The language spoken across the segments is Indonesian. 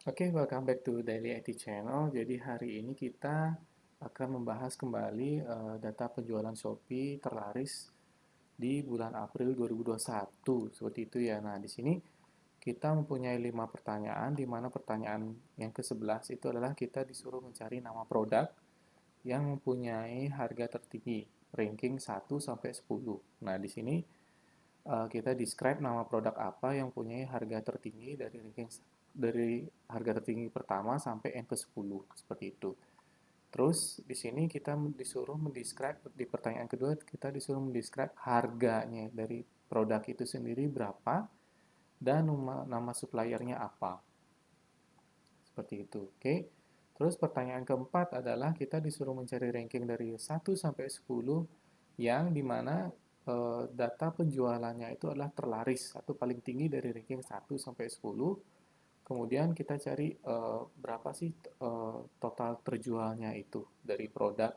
Oke, welcome back to Daily IT Channel. Jadi hari ini kita akan membahas kembali data penjualan Shopee terlaris di bulan April 2021. Seperti itu ya. Nah, di sini kita mempunyai 5 pertanyaan, di mana pertanyaan yang ke-11 itu adalah kita disuruh mencari nama produk yang mempunyai harga tertinggi, ranking 1 sampai 10. Nah, di sini kita describe nama produk apa yang punya harga tertinggi dari harga tertinggi pertama sampai yang ke-10 seperti itu. Terus di sini kita disuruh mendescribe di pertanyaan kedua kita disuruh mendescribe harganya dari produk itu sendiri berapa dan nama suppliernya apa. Seperti itu. Oke. Terus pertanyaan keempat adalah kita disuruh mencari ranking dari 1 sampai 10 yang dimana data penjualannya itu adalah terlaris atau paling tinggi dari ranking 1 sampai 10. Kemudian kita cari berapa sih total terjualnya itu dari produk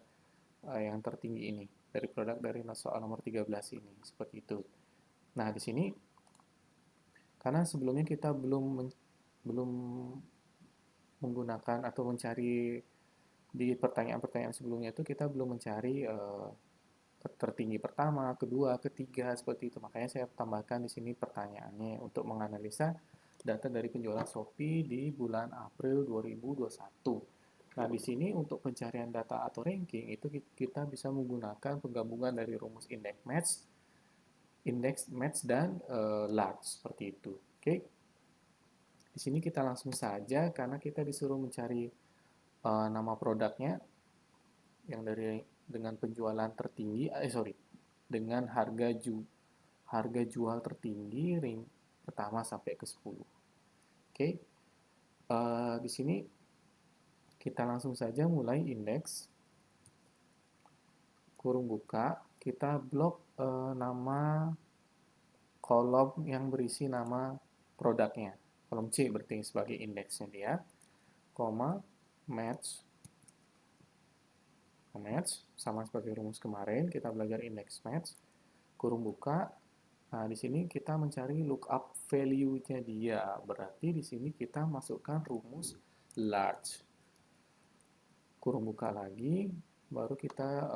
yang tertinggi ini, dari produk dari soal nomor 13 ini, seperti itu. Nah, di sini karena sebelumnya kita belum menggunakan atau mencari di pertanyaan-pertanyaan sebelumnya itu kita belum mencari tertinggi pertama, kedua, ketiga seperti itu. Makanya saya tambahkan di sini pertanyaannya untuk menganalisa data dari penjualan Shopee di bulan April 2021. Nah, di sini untuk pencarian data atau ranking itu kita bisa menggunakan penggabungan dari rumus index match dan large seperti itu. Oke. Di sini kita langsung saja karena kita disuruh mencari nama produknya yang dari dengan penjualan tertinggi, dengan harga jual tertinggi ring pertama sampai ke 10. Oke, di sini kita langsung saja mulai indeks kurung buka, kita blok nama kolom yang berisi nama produknya. Kolom C berarti sebagai indeksnya dia, koma match match sama seperti rumus kemarin kita belajar index match kurung buka. Nah, di sini kita mencari lookup value-nya dia. Berarti di sini kita masukkan rumus large. Kurung buka lagi, baru kita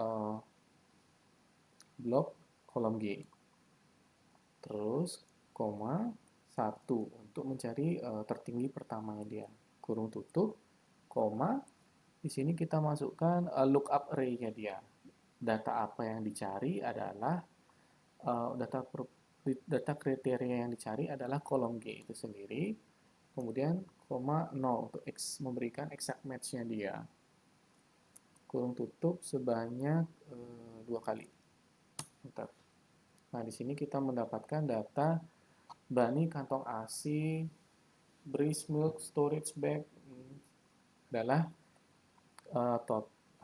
blok kolom G. Terus, koma, 1 untuk mencari tertinggi pertamanya dia. Kurung tutup, koma, di sini kita masukkan lookup array-nya dia. Data apa yang dicari adalah data kriteria yang dicari adalah kolom G itu sendiri. Kemudian koma 0 untuk memberikan exact match-nya dia. Kurung tutup sebanyak 2 kali. Bentar. Nah, di sini kita mendapatkan data bani kantong ASI, breast milk storage bag adalah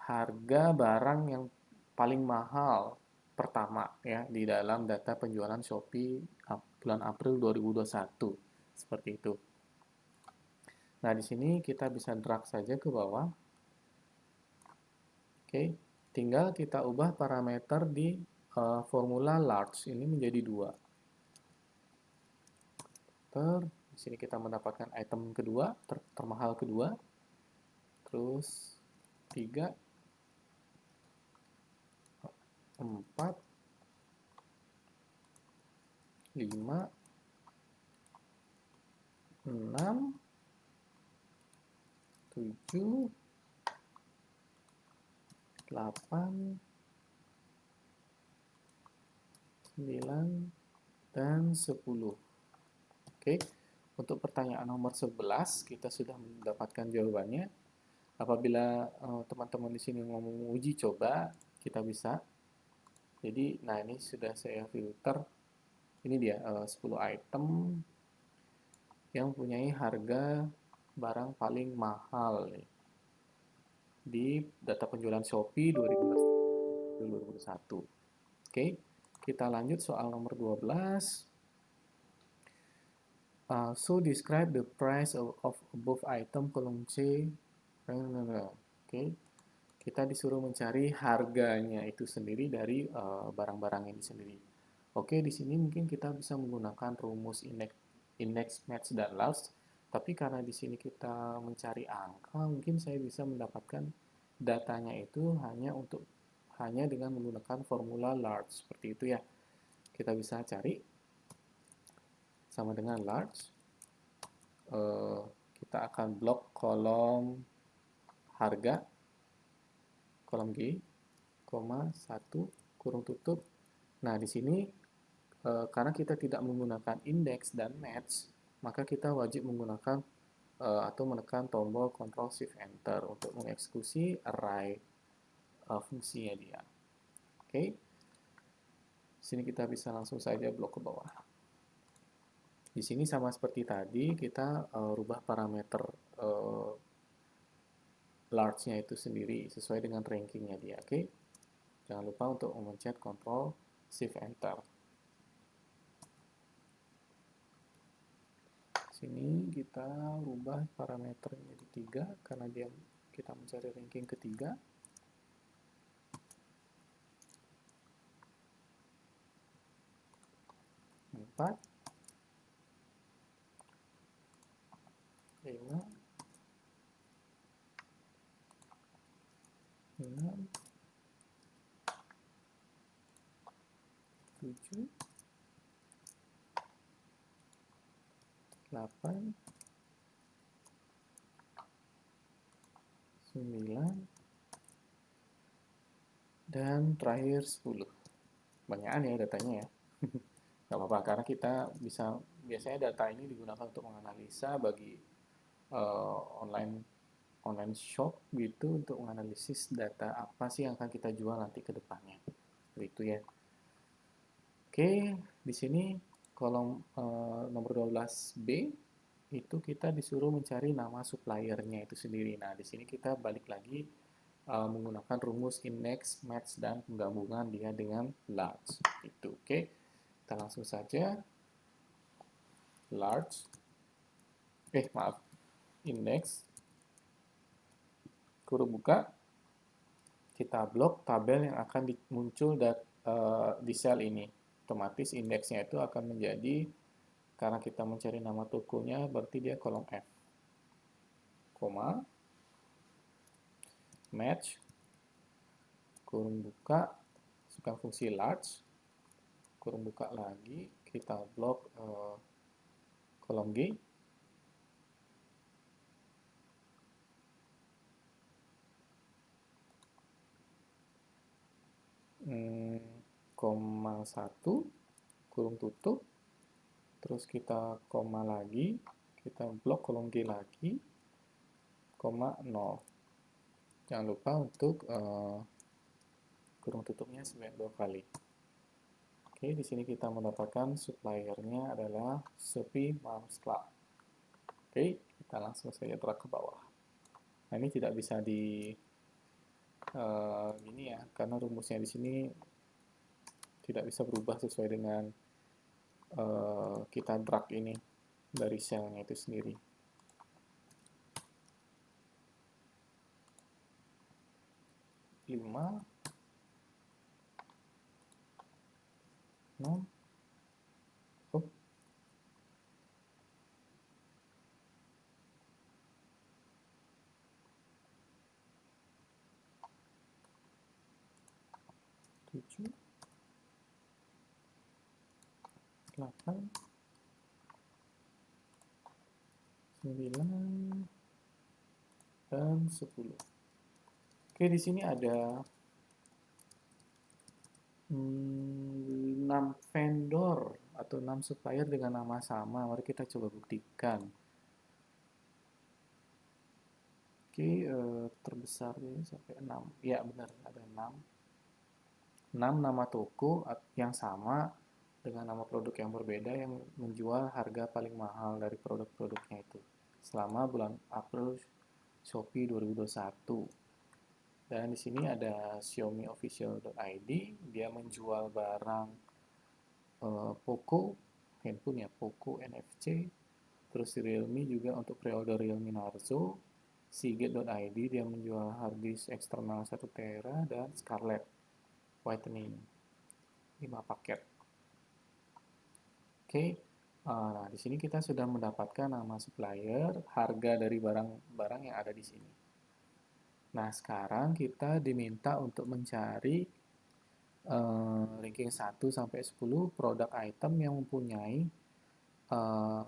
harga barang yang paling mahal pertama ya di dalam data penjualan Shopee bulan April 2021 seperti itu. Nah, di sini kita bisa drag saja ke bawah. Oke, tinggal kita ubah parameter di formula large ini menjadi 2. Di sini kita mendapatkan item kedua, termahal kedua. Terus 3, 4, 5, 6, 7, 8, 9, dan 10. Oke, untuk pertanyaan nomor 11 kita sudah mendapatkan jawabannya. Apabila teman-teman di sini mau menguji coba, kita bisa. Jadi, nah ini sudah saya filter. Ini dia 10 item yang mempunyai harga barang paling mahal nih, di data penjualan Shopee 2021. Oke, kita lanjut soal nomor 12. So describe the price of above item kolom C. Oke, kita disuruh mencari harganya itu sendiri dari barang-barang ini sendiri. Oke, di sini mungkin kita bisa menggunakan rumus index match dan large. Tapi karena di sini kita mencari angka, mungkin saya bisa mendapatkan datanya itu hanya dengan menggunakan formula large seperti itu ya. Kita bisa cari sama dengan large. Kita akan blok kolom harga, kolom G, koma 1 kurung tutup. Nah, di sini karena kita tidak menggunakan index dan match, maka kita wajib menggunakan atau menekan tombol Ctrl Shift Enter untuk mengeksekusi array fungsinya dia. Oke. Sini kita bisa langsung saja blok ke bawah. Di sini sama seperti tadi, kita rubah parameter large-nya itu sendiri sesuai dengan rankingnya dia. Oke. Jangan lupa untuk memencet Ctrl Shift Enter. Sini kita rubah parameter menjadi 3 karena kita mencari ranking ketiga. 4, 5, 6, 7, 8, 9, dan terakhir 10. Banyakan ya datanya ya. Nggak apa-apa, karena kita biasanya data ini digunakan untuk menganalisa bagi online shop gitu, untuk menganalisis data apa sih yang akan kita jual nanti ke depannya. Seperti itu ya. Oke, di sini kolom nomor 12B itu kita disuruh mencari nama suppliernya itu sendiri. Nah, di sini kita balik lagi menggunakan rumus index, match, dan penggabungan dia dengan large. Itu, oke. Kita langsung saja large, index, kurung buka, kita blok tabel yang akan muncul di sel ini. Otomatis indeksnya itu akan menjadi, karena kita mencari nama tokonya, berarti dia kolom F. Koma, match, kurung buka, masukkan fungsi large, kurung buka lagi, kita blok kolom G, koma 1, kurung tutup, terus kita koma lagi, kita blok kolom G lagi, koma 0. Jangan lupa untuk kurung tutupnya sebanyak 2 kali. Oke, di sini kita mendapatkan suppliernya adalah Shopee Moms Club. Oke, kita langsung saja drag ke bawah. Nah, ini tidak bisa gini ya, karena rumusnya di sini tidak bisa berubah sesuai dengan kita drag ini dari selnya itu sendiri. Lima, 6, oh, 7, 8, 9, dan 10. Oke, di sini ada 6 vendor atau 6 supplier dengan nama sama. Mari kita coba buktikan. Oke, terbesar ini sampai 6. Ya, benar, ada 6. 6 nama toko yang sama dengan nama produk yang berbeda yang menjual harga paling mahal dari produk-produknya itu selama bulan April Shopee 2021. Dan di sini ada xiaomiofficial.id, dia menjual barang Poco, handphone ya, Poco NFC, terus Realme juga untuk pre-order Realme Narzo, Seagate.id dia menjual hard disk eksternal 1 tera, dan Scarlett whitening 5 paket. Oke, Nah, di sini kita sudah mendapatkan nama supplier, harga dari barang-barang yang ada di sini. Nah, sekarang kita diminta untuk mencari ranking 1 sampai 10 produk item yang mempunyai eh,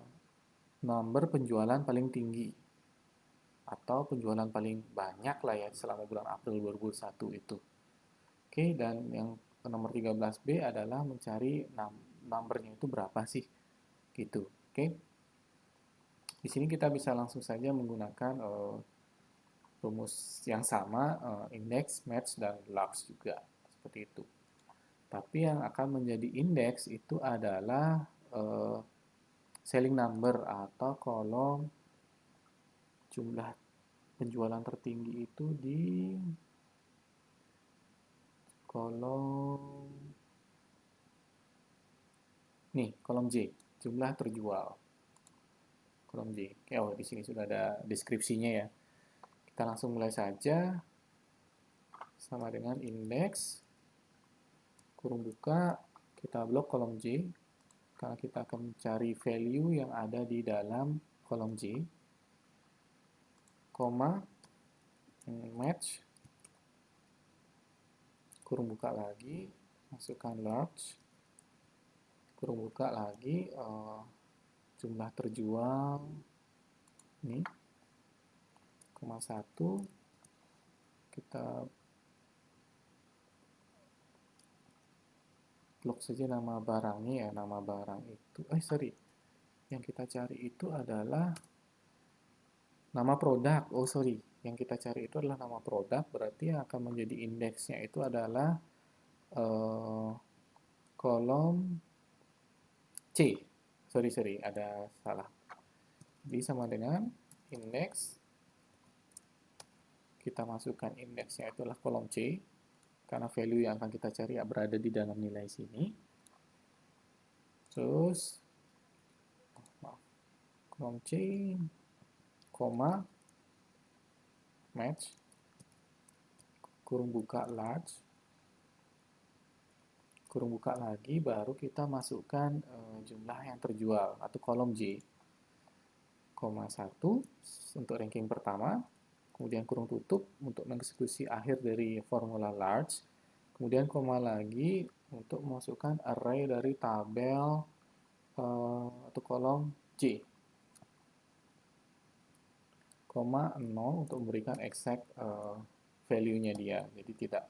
nomor penjualan paling tinggi atau penjualan paling banyak lah ya selama bulan April 2021 itu. Oke, dan yang nomor 13B adalah mencari numbernya itu berapa sih gitu. Oke. Di sini kita bisa langsung saja menggunakan rumus yang sama, index, match, dan large juga. Seperti itu. Tapi yang akan menjadi indeks itu adalah selling number atau kolom jumlah penjualan tertinggi itu di kolom nih, kolom J, jumlah terjual. Kolom J. Oke, oh di sini sudah ada deskripsinya ya. Kita langsung mulai saja sama dengan indeks kurung buka, kita blok kolom J karena kita akan mencari value yang ada di dalam kolom J, koma, match, kurung buka lagi, masukkan large, kurung buka lagi, jumlah terjual, ini, koma 1, kita blok saja nama barangnya ya, nama barang itu, sorry, yang kita cari itu adalah nama produk, oh sorry, yang kita cari itu adalah nama produk, berarti yang akan menjadi indeksnya itu adalah kolom C. Sorry, ada salah. Jadi sama dengan indeks, kita masukkan indeksnya itu adalah kolom C, karena value yang akan kita cari berada di dalam nilai sini. Terus, kolom C, koma, match, kurung buka large, kurung buka lagi, baru kita masukkan jumlah yang terjual atau kolom J, koma 1 untuk ranking pertama, kemudian kurung tutup untuk mengeksekusi akhir dari formula large, kemudian koma lagi untuk memasukkan array dari tabel atau kolom J, koma 0 untuk memberikan exact value-nya dia. Jadi tidak,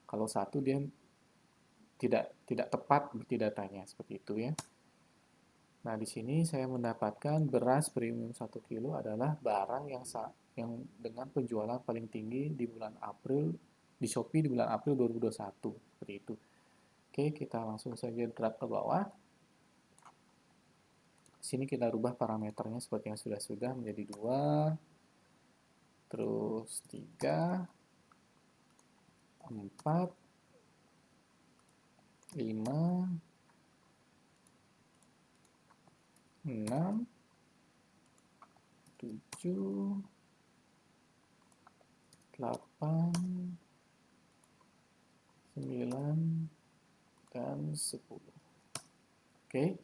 kalau satu dia tidak tepat bukti datanya seperti itu ya. Nah, di sini saya mendapatkan beras premium 1 kilo adalah barang yang dengan penjualan paling tinggi di bulan April di Shopee di bulan April 2021 seperti itu. Oke, kita langsung saja drag ke bawah. Di sini kita rubah parameternya seperti yang sudah menjadi 2, terus 3, 4, 5, 6, 7, 8, 9, dan 10. Oke.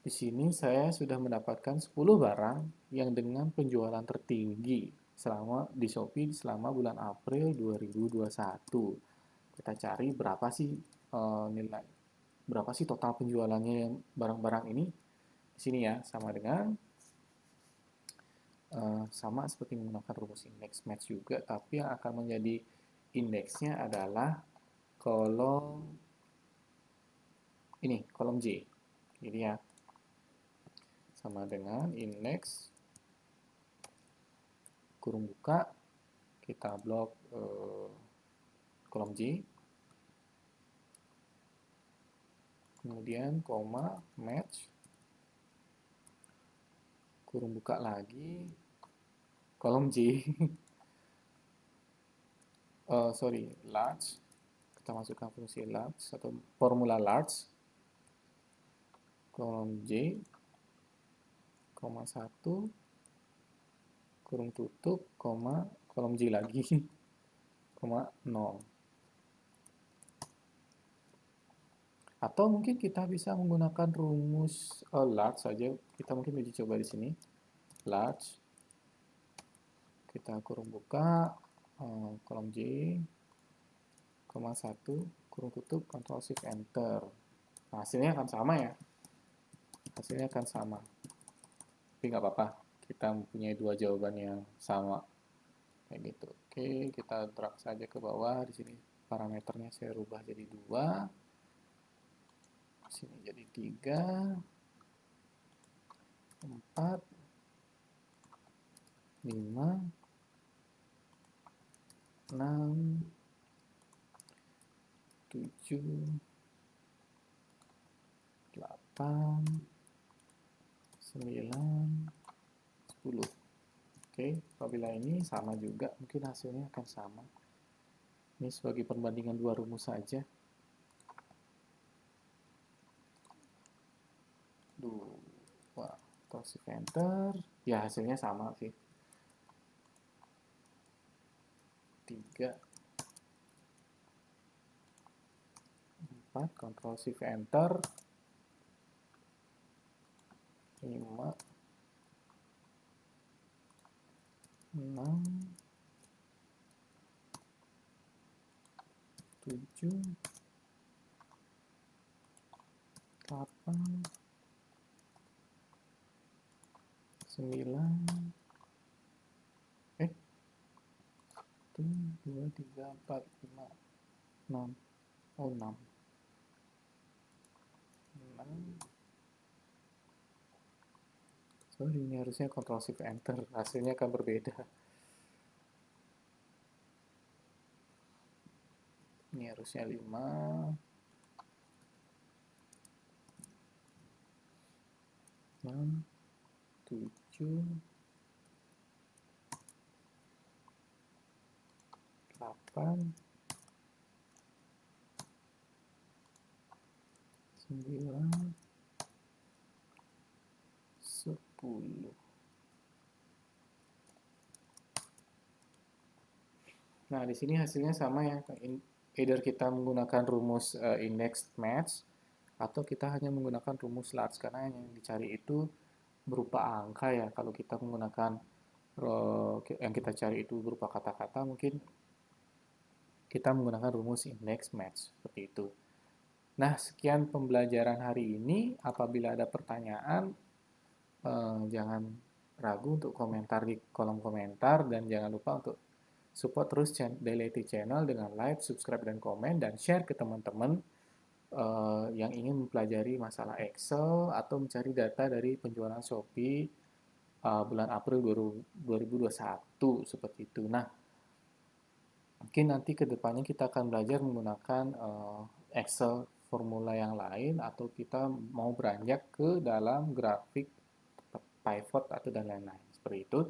Di sini saya sudah mendapatkan 10 barang yang dengan penjualan tertinggi selama di Shopee selama bulan April 2021. Kita cari berapa sih nilai, berapa sih total penjualannya yang barang-barang ini. Di sini ya, sama dengan sama seperti menggunakan rumus indeks match juga, tapi yang akan menjadi indeksnya adalah kolom ini, kolom J. Jadi ya, sama dengan indeks kurung buka, kita blok kolom J, kemudian koma, match, kurung buka lagi, kolom J, sorry, large, kita masukkan fungsi large atau formula large, kolom J, koma 1, kurung tutup, koma, kolom J lagi, koma 0. Atau mungkin kita bisa menggunakan rumus large saja. Kita mungkin uji coba di sini. Large. Kita kurung buka, kolom J, koma 1, kurung tutup, Ctrl Shift Enter. Nah, hasilnya akan sama ya. Hasilnya akan sama. Tapi nggak apa-apa. Kita mempunyai dua jawaban yang sama. Kayak gitu. Oke, kita drag saja ke bawah. Di sini parameternya saya rubah jadi 2. Sini jadi 3, 4, 5, 6, 7, 8, 9, 10. Oke, apabila ini sama juga, mungkin hasilnya akan sama. Ini sebagai perbandingan dua rumus saja. 2, terus enter, ya hasilnya sama sih. 3, 4, Ctrl Shift Enter, 5, 6, 7, 8, 9, 1, 2, 3, 4, 5, 6, oh 6, 6. Sorry, ini harusnya Ctrl Shift Enter, hasilnya akan berbeda. Ini harusnya 5, 6, 7, 8, 9, 10. Nah, di sini hasilnya sama ya. Either kita menggunakan rumus index match atau kita hanya menggunakan rumus large karena yang dicari itu berupa angka ya. Kalau kita menggunakan yang kita cari itu berupa kata-kata, mungkin kita menggunakan rumus index match seperti itu. Nah, sekian pembelajaran hari ini. Apabila ada pertanyaan, jangan ragu untuk komentar di kolom komentar dan jangan lupa untuk support terus Daily IT Channel dengan like, subscribe, dan komen, dan share ke teman-teman yang ingin mempelajari masalah Excel atau mencari data dari penjualan Shopee bulan April 2021 seperti itu. Nah, mungkin nanti ke depannya kita akan belajar menggunakan Excel formula yang lain atau kita mau beranjak ke dalam grafik pivot atau dan lain-lain. Seperti itu.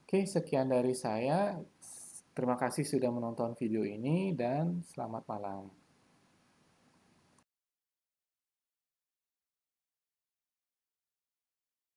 Oke, sekian dari saya. Terima kasih sudah menonton video ini dan selamat malam.